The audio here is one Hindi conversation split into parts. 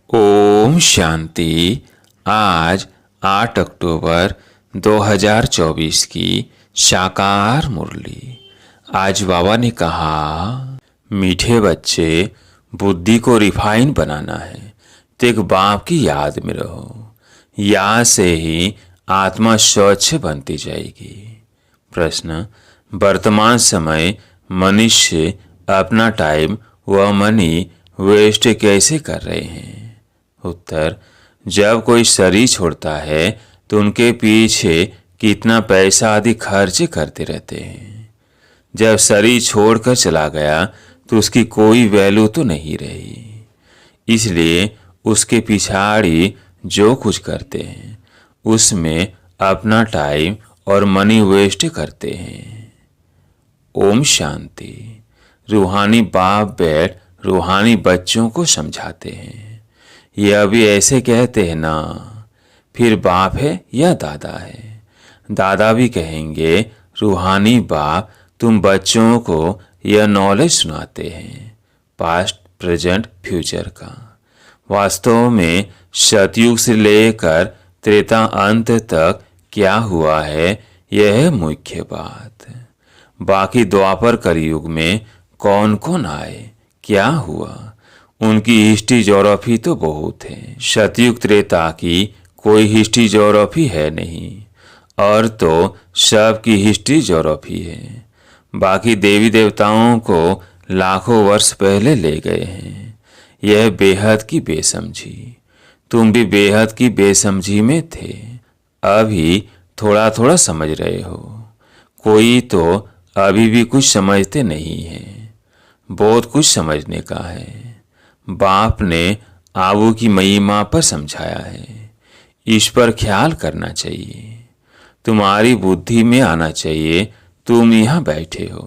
ओम शांति। आज 8 अक्टूबर 2024 की साकार मुरली। आज बाबा ने कहा, मीठे बच्चे, बुद्धि को रिफाइन बनाना है तो एक बाप की याद में रहो। याद से ही आत्मा स्वच्छ बनती जाएगी। प्रश्न, वर्तमान समय मनुष्य अपना टाइम व मनी वेस्ट कैसे कर रहे हैं? उत्तर, जब कोई शरीर छोड़ता है तो उनके पीछे कितना पैसा आदि खर्च करते रहते हैं। जब शरीर छोड़कर चला गया तो उसकी कोई वैल्यू तो नहीं रही, इसलिए उसके पिछाड़ी जो कुछ करते हैं उसमें अपना टाइम और मनी वेस्ट करते हैं। ओम शांति। रूहानी बाप बैठ रूहानी बच्चों को समझाते हैं। ये अभी ऐसे कहते हैं ना, फिर बाप है या दादा है। दादा भी कहेंगे, रूहानी बाप तुम बच्चों को यह नॉलेज सुनाते हैं, पास्ट, प्रेजेंट, फ्यूचर का। वास्तव में सतयुग से लेकर त्रेता अंत तक क्या हुआ है, यह है मुख्य बात। बाकी द्वापर कलयुग में कौन कौन आए, क्या हुआ, उनकी हिस्ट्री ज्योग्राफी तो बहुत है। सतयुग त्रेता की कोई हिस्ट्री ज्योग्राफी है नहीं, और तो सबकी हिस्ट्री ज्योग्राफी है। बाकी देवी देवताओं को लाखों वर्ष पहले ले गए हैं। यह बेहद की बेसमझी। तुम भी बेहद की बेसमझी में थे, अभी थोड़ा थोड़ा समझ रहे हो। कोई तो अभी भी कुछ समझते नहीं है। बहुत कुछ समझने का है। बाप ने आबू की महिमा पर समझाया है। इस पर ख्याल करना चाहिए। तुम्हारी बुद्धि में आना चाहिए, तुम यहाँ बैठे हो।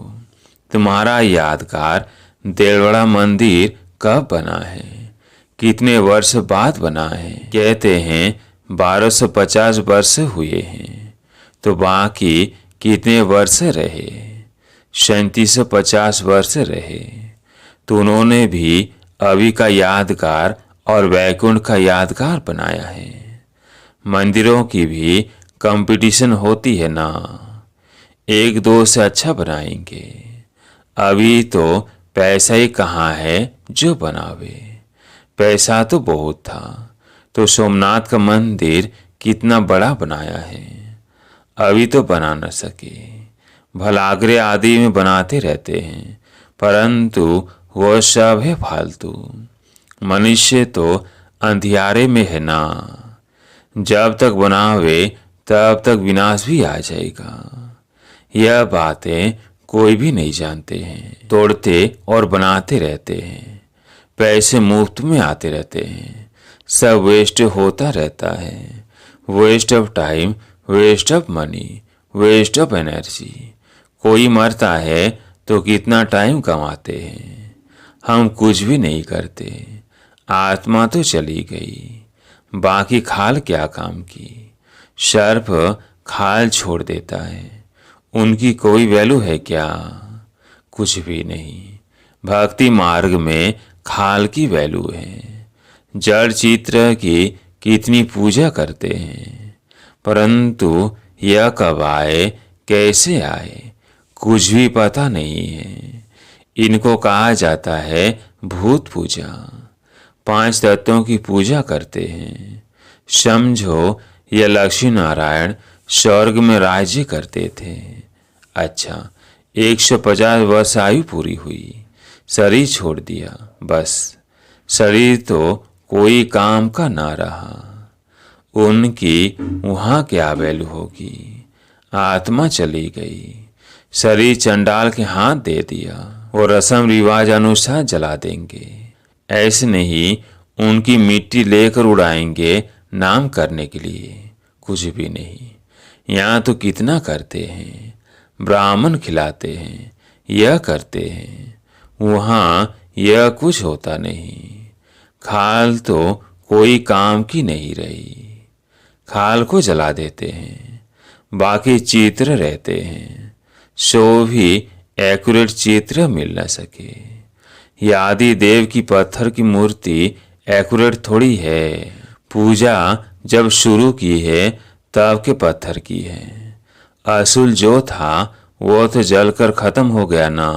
तुम्हारा यादगार देवड़ा मंदिर कब बना है, कितने वर्ष बाद बना है? कहते हैं 1250 वर्ष हुए हैं, तो बाकी कितने वर्ष रहे? 3750 वर्ष रहे। तो उन्होंने भी अभी का यादगार और वैकुंठ का यादगार बनाया है। मंदिरों की भी कंपटीशन होती है ना, एक दो से अच्छा बनाएंगे। अभी तो पैसा ही कहाँ है जो बनावे। पैसा तो बहुत था, तो सोमनाथ का मंदिर कितना बड़ा बनाया है, अभी तो बना न सके। भलागरे आदि में बनाते रहते हैं, परंतु वह सब है फालतू। मनुष्य तो अंधियारे में है ना, जब तक बनावे तब तक विनाश भी आ जाएगा। यह बातें कोई भी नहीं जानते हैं। तोड़ते और बनाते रहते हैं, पैसे मुफ्त में आते रहते हैं, सब वेस्ट होता रहता है। Waste of time, waste of money, waste of energy. कोई मरता है तो कितना टाइम कमाते हैं। हम कुछ भी नहीं करते, आत्मा तो चली गई, बाकी खाल क्या काम की। सर्प खाल छोड़ देता है, उनकी कोई वैल्यू है क्या? कुछ भी नहीं। भक्ति मार्ग में खाल की वैल्यू है। जड़ चित्र की कितनी पूजा करते हैं, परंतु यह कब आए, कैसे आए, कुछ भी पता नहीं है। इनको कहा जाता है भूत पूजा। 5 तत्वों की पूजा करते हैं। समझो यह लक्ष्मी नारायण स्वर्ग में राज्य करते थे। अच्छा, 150 वर्ष आयु पूरी हुई, शरीर छोड़ दिया, बस शरीर तो कोई काम का ना रहा। उनकी वहाँ क्या वैल्यू होगी? आत्मा चली गई, शरीर चंडाल के हाथ दे दिया, और रस्म रिवाज अनुसार जला देंगे। ऐसे नहीं उनकी मिट्टी लेकर उड़ाएंगे नाम करने के लिए, कुछ भी नहीं। यहाँ तो कितना करते हैं, ब्राह्मण खिलाते हैं, यह करते हैं, वहाँ यह कुछ होता नहीं। खाल तो कोई काम की नहीं रही, खाल को जला देते हैं, बाकी चित्र रहते हैं, सो भी एक्यूरेट चित्र मिल न सके। यह आदि देव की पत्थर की मूर्ति एक्यूरेट थोड़ी है। पूजा जब शुरू की है तब के पत्थर की है। असूल जो था वो तो जलकर खत्म हो गया ना।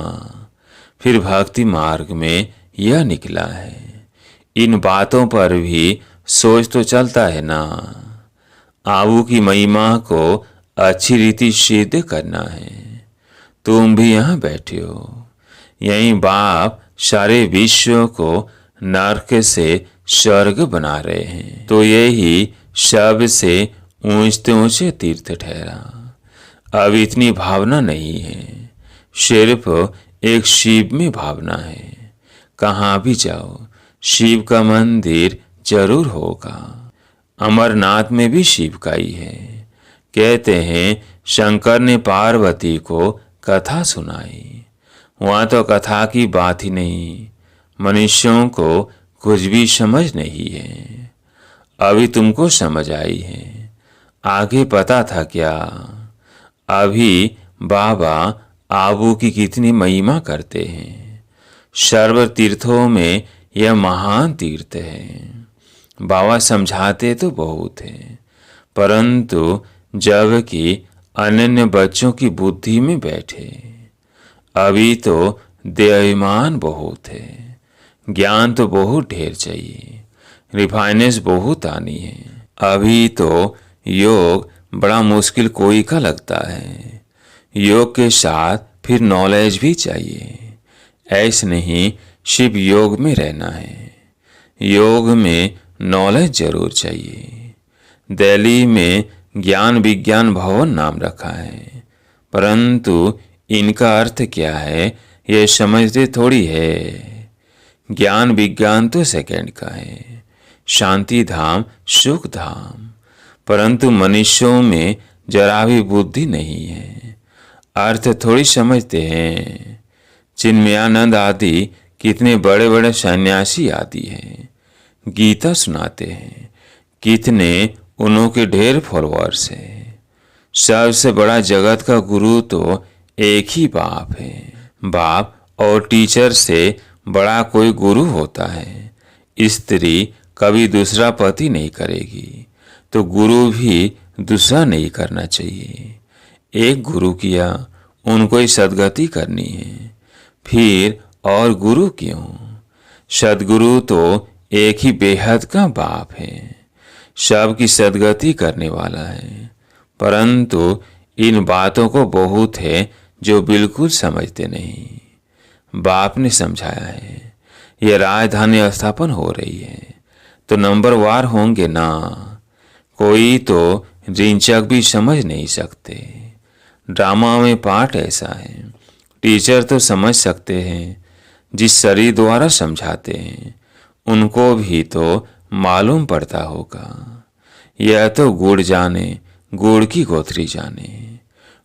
फिर भक्ति मार्ग में यह निकला है। इन बातों पर भी सोच तो चलता है ना। आबू की महिमा को अच्छी रीति सिद्ध करना है। तुम भी यहाँ बैठे हो। यही बाप सारे विश्व को नरक से स्वर्ग बना रहे हैं। तो यही सबसे ऊंचे ऊंचे तीर्थ ठहरा। अब इतनी भावना नहीं है, सिर्फ एक शिव में भावना है। कहाँ भी जाओ शिव का मंदिर जरूर होगा। अमरनाथ में भी शिव का ही है। कहते हैं शंकर ने पार्वती को कथा सुनाई। वहाँ तो कथा की बात ही नहीं, मनुष्यों को कुछ भी समझ नहीं है। अभी तुमको समझ आई है, आगे पता था क्या? अभी बाबा आबू की कितनी महिमा करते हैं। सर्व तीर्थों में यह महान तीर्थ है। बाबा समझाते तो बहुत है, परंतु जबकि अनन्य बच्चों की बुद्धि में बैठे। अभी तो देहाभिमान बहुत है, ज्ञान तो बहुत ढेर चाहिए, रिफाइनेंस बहुत आनी है। अभी तो योग बड़ा मुश्किल कोई का लगता है। योग के साथ फिर नॉलेज भी चाहिए। ऐसे नहीं शिव योग में रहना है, योग में नॉलेज जरूर चाहिए। दिल्ली में ज्ञान विज्ञान भवन नाम रखा है, परंतु इनका अर्थ क्या है ये समझते थोड़ी है। ज्ञान विज्ञान तो सेकंड का है, शांति धाम सुख धाम, परंतु मनुष्यों में जरा भी बुद्धि नहीं है, अर्थ थोड़ी समझते हैं। चिन्मयानंद आदि कितने बड़े बड़े सन्यासी आदि हैं, गीता सुनाते हैं, कितने उन्हों के ढेर फॉलोअर्स हैं। सबसे बड़ा जगत का गुरु तो एक ही बाप है। बाप और टीचर से बड़ा कोई गुरु होता है। स्त्री कभी दूसरा पति नहीं करेगी, तो गुरु भी दूसरा नहीं करना चाहिए। एक गुरु किया, उनको ही सदगति करनी है, फिर और गुरु क्यों? सदगुरु तो एक ही बेहद का बाप है, सबकी सदगति करने वाला है। परंतु इन बातों को बहुत है जो बिल्कुल समझते नहीं। बाप ने समझाया है यह राजधानी स्थापन हो रही है तो नंबरवार होंगे ना। कोई तो रिंचक भी समझ नहीं सकते। ड्रामा में पार्ट ऐसा है, टीचर तो समझ सकते हैं, जिस शरीर द्वारा समझाते हैं उनको भी तो मालूम पड़ता होगा। यह तो गुड़ जाने गुड़ की गोथरी जाने।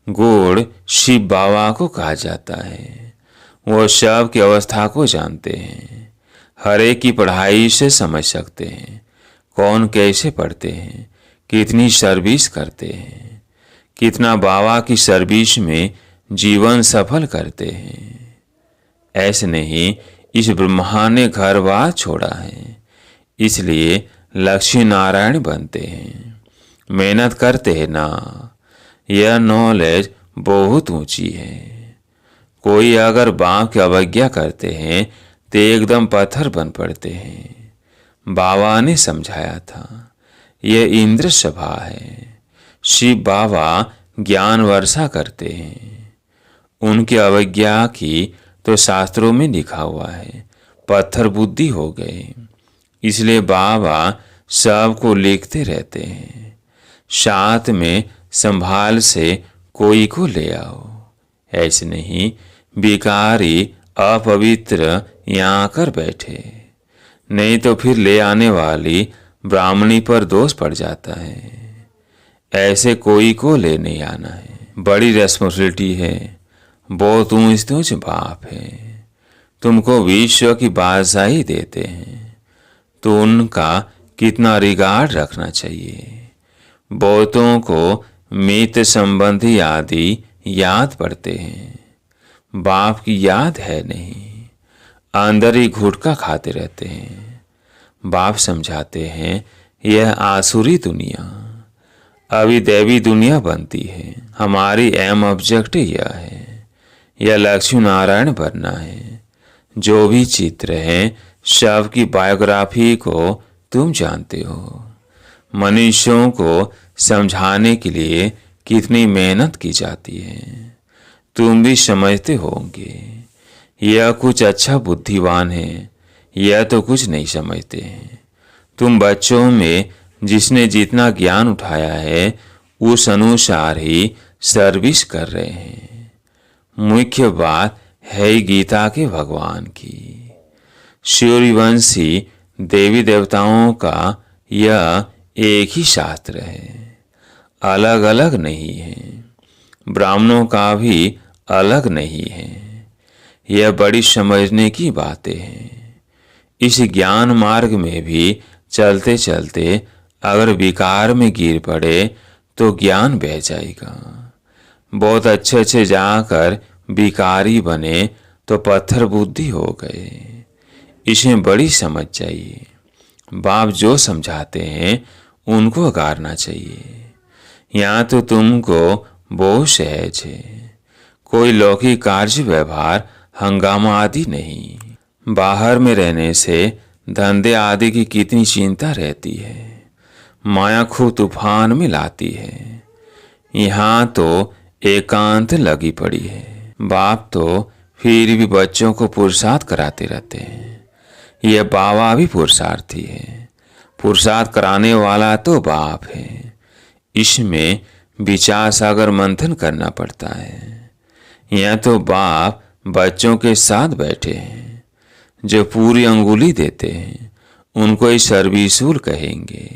गुड़ शिव बाबा को कहा जाता है, वो शव की अवस्था को जानते हैं। हर एक की पढ़ाई से समझ सकते हैं कौन कैसे पढ़ते हैं, कितनी सर्विस करते हैं, कितना बाबा की सर्विस में जीवन सफल करते हैं। ऐसे नहीं इस ब्रह्मा ने घर बार छोड़ा है, इसलिए लक्ष्मी नारायण बनते हैं, मेहनत करते हैं ना। यह नॉलेज बहुत ऊंची है। कोई अगर बाप की अवज्ञा करते हैं तो एकदम पत्थर बन पड़ते हैं। बाबा ने समझाया था यह इंद्र सभा है। शिव बाबा ज्ञान वर्षा करते हैं। उनकी अवज्ञा की तो शास्त्रों में लिखा हुआ है, पत्थर बुद्धि हो गए। इसलिए बाबा सबको लिखते रहते हैं, साथ में संभाल से कोई को ले आओ। ऐसे नहीं बेकारी अपवित्र यहाँ आकर बैठे, नहीं तो फिर ले आने वाली ब्राह्मणी पर दोष पड़ जाता है। ऐसे कोई को ले नहीं आना है, बड़ी रेस्पॉन्सिबिलिटी है, बहुत ऊंच बाप है। तुमको विश्व की बादशाही देते हैं तो उनका कितना रिगार्ड रखना चाहिए। बहुतों को मित्र संबंधी आदि याद पड़ते हैं, बाप की याद है नहीं, अंदर ही घुटका खाते रहते हैं। बाप समझाते हैं, यह आसुरी दुनिया अभी दैवी दुनिया बनती है। हमारी एम ऑब्जेक्ट यह है, यह लक्ष्मी नारायण बनना है। जो भी चित्र हैं सब की बायोग्राफी को तुम जानते हो। मनुष्यों को समझाने के लिए कितनी मेहनत की जाती है तुम भी समझते होंगे। यह कुछ अच्छा बुद्धिमान है, यह तो कुछ नहीं समझते हैं। तुम बच्चों में जिसने जितना ज्ञान उठाया है उस अनुसार ही सर्विस कर रहे हैं। मुख्य बात है गीता के भगवान की। सूर्यवंशी देवी देवताओं का यह एक ही शास्त्र है, अलग अलग नहीं है। ब्राह्मणों का भी अलग नहीं है। यह बड़ी समझने की बातें हैं। इस ज्ञान मार्ग में भी चलते चलते अगर विकार में गिर पड़े तो ज्ञान बह जाएगा। बहुत अच्छे जाकर विकारी बने तो पत्थर बुद्धि हो गए। इसमें बड़ी समझ चाहिए। बाप जो समझाते हैं उनको गारना चाहिए। यहाँ तो तुमको बहुत सहज है, कोई लौकिक कार्य व्यवहार हंगामा आदि नहीं। बाहर में रहने से धंधे आदि की कितनी चिंता रहती है, माया खूब तूफान में लाती है। यहाँ तो एकांत लगी पड़ी है। बाप तो फिर भी बच्चों को पुरुषार्थ कराते रहते हैं। यह बाबा भी पुरुषार्थी है। पुरुषार्थ कराने वाला तो बाप है। इसमें विचार सागर मंथन करना पड़ता है। यह तो बाप बच्चों के साथ बैठे हैं। जो पूरी अंगुली देते हैं उनको ही सर्विसूल कहेंगे।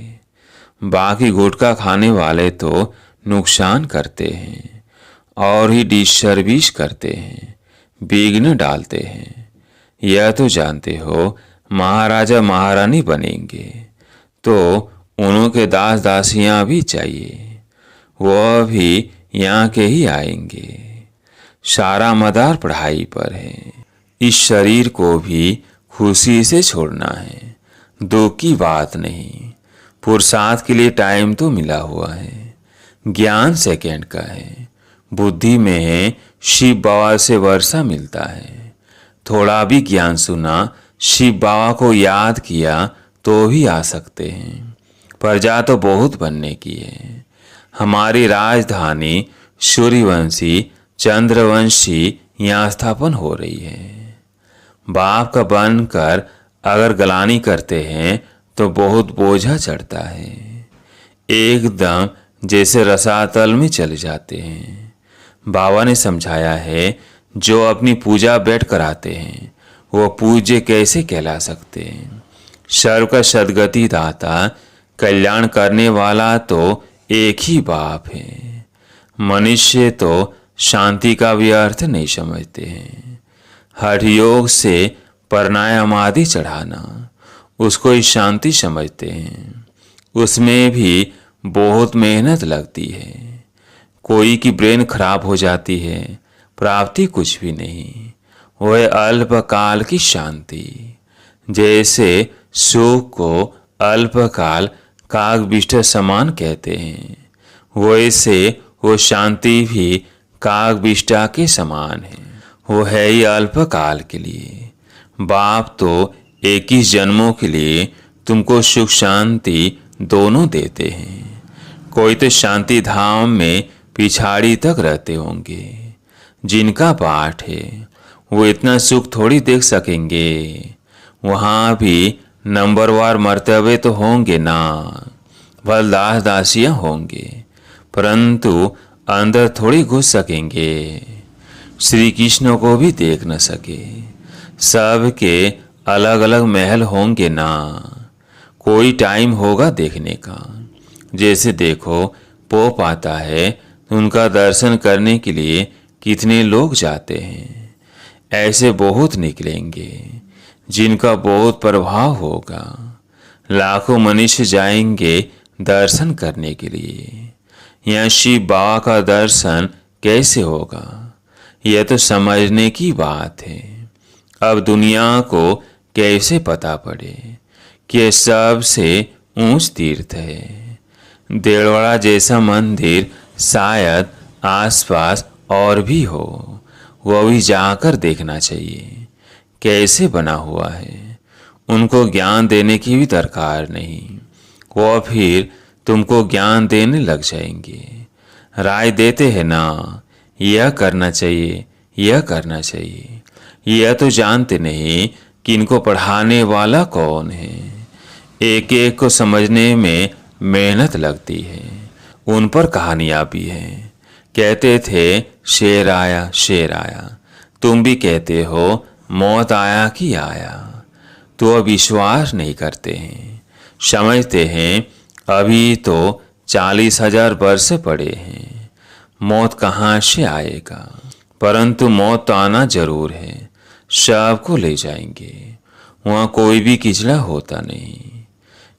बाकी गुटखा खाने वाले तो नुकसान करते हैं और ही डिसर्विस करते हैं, विघ्न डालते हैं। यह तो जानते हो महाराजा महारानी बनेंगे तो उनके दास दासियां भी चाहिए, वह भी यहाँ के ही आएंगे। सारा मदार पढ़ाई पर है। इस शरीर को भी खुशी से छोड़ना है, दुख की बात नहीं। पुरुषार्थ के लिए टाइम तो मिला हुआ है, ज्ञान सेकंड का है। बुद्धि में है शिव बाबा से वर्षा मिलता है। थोड़ा भी ज्ञान सुना, शिव बाबा को याद किया तो भी आ सकते हैं। प्रजा तो बहुत बनने की है। हमारी राजधानी सूर्यवंशी चंद्रवंशी यहाँ स्थापन हो रही है। बाप का बनकर अगर गलानी करते हैं तो बहुत बोझा चढ़ता है, एकदम जैसे रसातल में चले जाते हैं। बाबा ने समझाया है जो अपनी पूजा बैठ कराते हैं वो पूज्य कैसे कहला सकते हैं। सर्व का सदगति दाता कल्याण करने वाला तो एक ही बाप है। मनुष्य तो शांति का भी अर्थ नहीं समझते हैं। हठ योग से प्राणायाम आदि चढ़ाना उसको ही शांति समझते हैं। उसमें भी बहुत मेहनत लगती है। कोई की ब्रेन खराब हो जाती है, प्राप्ति कुछ भी नहीं। वह अल्पकाल की शांति। जैसे सुख को अल्पकाल कागविष्ठ समान कहते हैं, वैसे वो शांति भी कागविष्ठा के समान है। वो है ही अल्पकाल के लिए। बाप तो 21 जन्मों के लिए तुमको सुख शांति दोनों देते हैं। कोई तो शांति धाम में पिछाड़ी तक रहते होंगे। जिनका पाठ है वो इतना सुख थोड़ी देख सकेंगे। वहाँ भी नंबरवार मर्तबे तो होंगे ना, भल दास दासियाँ होंगे, परंतु अंदर थोड़ी घुस सकेंगे। श्री कृष्ण को भी देख न सके। सबके अलग अलग महल होंगे ना, कोई टाइम होगा देखने का। जैसे देखो पोप आता है तो उनका दर्शन करने के लिए कितने लोग जाते हैं। ऐसे बहुत निकलेंगे जिनका बहुत प्रभाव होगा। लाखों मनुष्य जाएंगे दर्शन करने के लिए। यहाँ शिव बाबा का दर्शन कैसे होगा, यह तो समझने की बात है। अब दुनिया को कैसे पता पड़े कि यह सबसे ऊंच तीर्थ है। देवड़ा जैसा मंदिर शायद आसपास और भी हो, वह भी जाकर देखना चाहिए कैसे बना हुआ है। उनको ज्ञान देने की भी दरकार नहीं, वो फिर तुमको ज्ञान देने लग जाएंगे। राय देते हैं ना, यह करना चाहिए, यह करना चाहिए। यह तो जानते नहीं कि इनको पढ़ाने वाला कौन है। एक एक को समझने में मेहनत लगती है। उन पर कहानियाँ भी हैं। कहते थे शेर आया, शेर आया। तुम भी कहते हो मौत आया कि आया। तो विश्वास नहीं करते हैं, समझते हैं अभी तो 40,000 वर्ष पड़े हैं, मौत कहाँ से आएगा। परंतु मौत तो आना जरूर है, सबको ले जाएंगे। वहाँ कोई भी किचड़ा होता नहीं।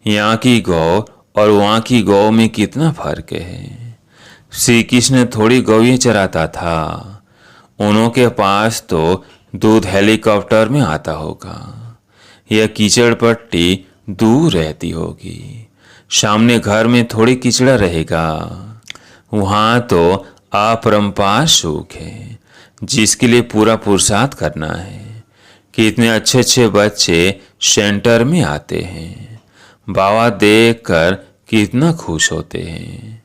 यहाँ की गौ और वहाँ की गौ में कितना फर्क है। श्री कृष्ण थोड़ी गौएं चराता था, उन्हों के पास तो दूध हेलीकॉप्टर में आता होगा। यह कीचड़ पट्टी दूर रहती होगी, सामने घर में थोड़ी कीचड़ा रहेगा। वहाँ तो अपरंपार सुख है, जिसके लिए पूरा पुरुषार्थ करना है। कितने अच्छे अच्छे बच्चे सेंटर में आते हैं, बाबा देखकर कितना खुश होते हैं।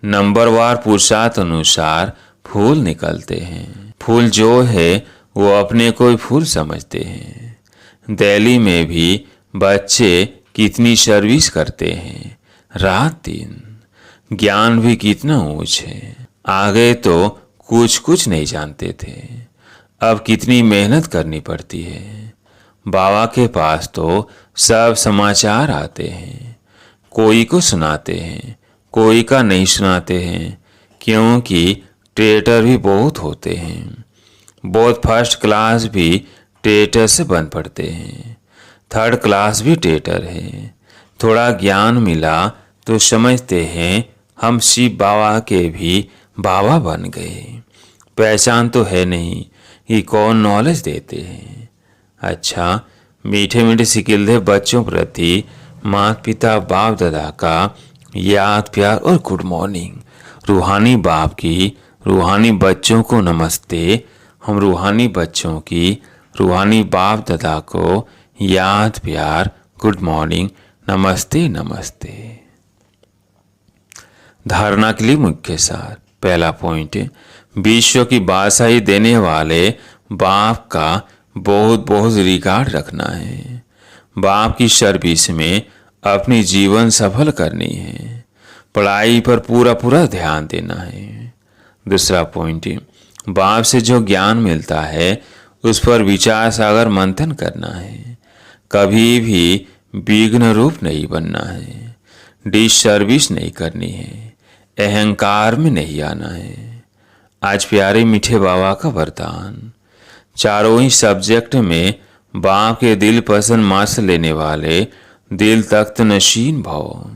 नंबरवार पुरुषार्थ अनुसार फूल निकलते हैं। फूल जो है वो अपने को ही फूल समझते हैं। दिल्ली में भी बच्चे कितनी सर्विस करते हैं, रात दिन। ज्ञान भी कितना ऊंच है। आगे तो कुछ नहीं जानते थे, अब कितनी मेहनत करनी पड़ती है। बाबा के पास तो सब समाचार आते हैं, कोई को सुनाते हैं, कोई का नहीं सुनाते हैं, क्योंकि ट्रेटर भी बहुत होते हैं। बहुत फर्स्ट क्लास भी ट्रेटर से बन पड़ते हैं, थर्ड क्लास भी ट्रेटर है। थोड़ा ज्ञान मिला तो समझते हैं हम शिव बाबा के भी बाबा बन गए। पहचान तो है नहीं कि कौन नॉलेज देते हैं। अच्छा, मीठे मीठे सिकिलधे बच्चों प्रति माता पिता बाप दादा का याद प्यार और गुड मॉर्निंग। रूहानी बाप की रूहानी बच्चों को नमस्ते। हम रूहानी बच्चों की रूहानी बाप दादा को याद प्यार गुड मॉर्निंग, नमस्ते नमस्ते। धारणा के लिए मुख्य सार। पहला पॉइंट, विश्व की बादशाही देने वाले बाप का बहुत बहुत रिगार्ड रखना है। बाप की सर्विस में अपनी जीवन सफल करनी है। पढ़ाई पर पूरा पूरा ध्यान देना है। दूसरा पॉइंट, बाप से जो ज्ञान मिलता है उस पर विचार सागर मंथन करना है। कभी भी विघ्न रूप नहीं बनना है। डिसर्विस नहीं करनी है। अहंकार में नहीं आना है। आज प्यारे मीठे बाबा का वरदान। चारों ही सब्जेक्ट में बाप के दिल पसंद मार्क्स लेने वाले दिल तख्त नशीन भव।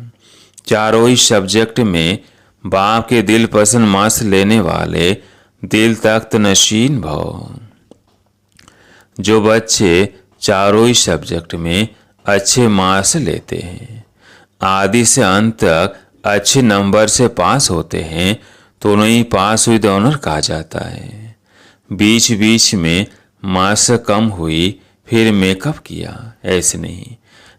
चारों ही सब्जेक्ट में बाप के दिल पसंद मार्क्स लेने वाले दिल तख्त नशीन भव। जो बच्चे चारों ही सब्जेक्ट में अच्छे मार्क्स लेते हैं, आदि से अंत तक अच्छे नंबर से पास होते हैं, तो उन्हें पास विद ऑनर कहा जाता है। बीच बीच में मार्क्स कम हुई फिर मेकअप किया, ऐसे नहीं,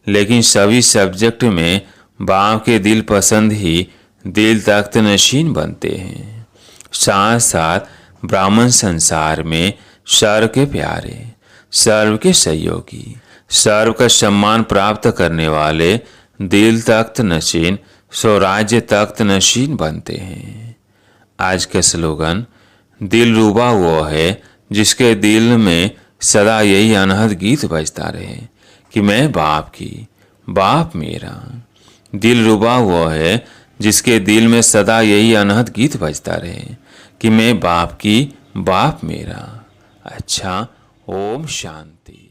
लेकिन सभी सब्जेक्ट में बाप के दिल पसंद ही दिल तख्त नशीन बनते हैं। साथ साथ ब्राह्मण संसार में सर्व के प्यारे, सर्व के सहयोगी, सर्व का सम्मान प्राप्त करने वाले दिल तख्त नशीन स्वराज्य तख्त नशीन बनते हैं। आज का स्लोगन, दिल रुबा वो है जिसके दिल में सदा यही अनहद गीत बजता रहे कि मैं बाप की, बाप मेरा। दिल रुबा वो है जिसके दिल में सदा यही अनहद गीत बजता रहे कि मैं बाप की, बाप मेरा। अच्छा, ओम शांति।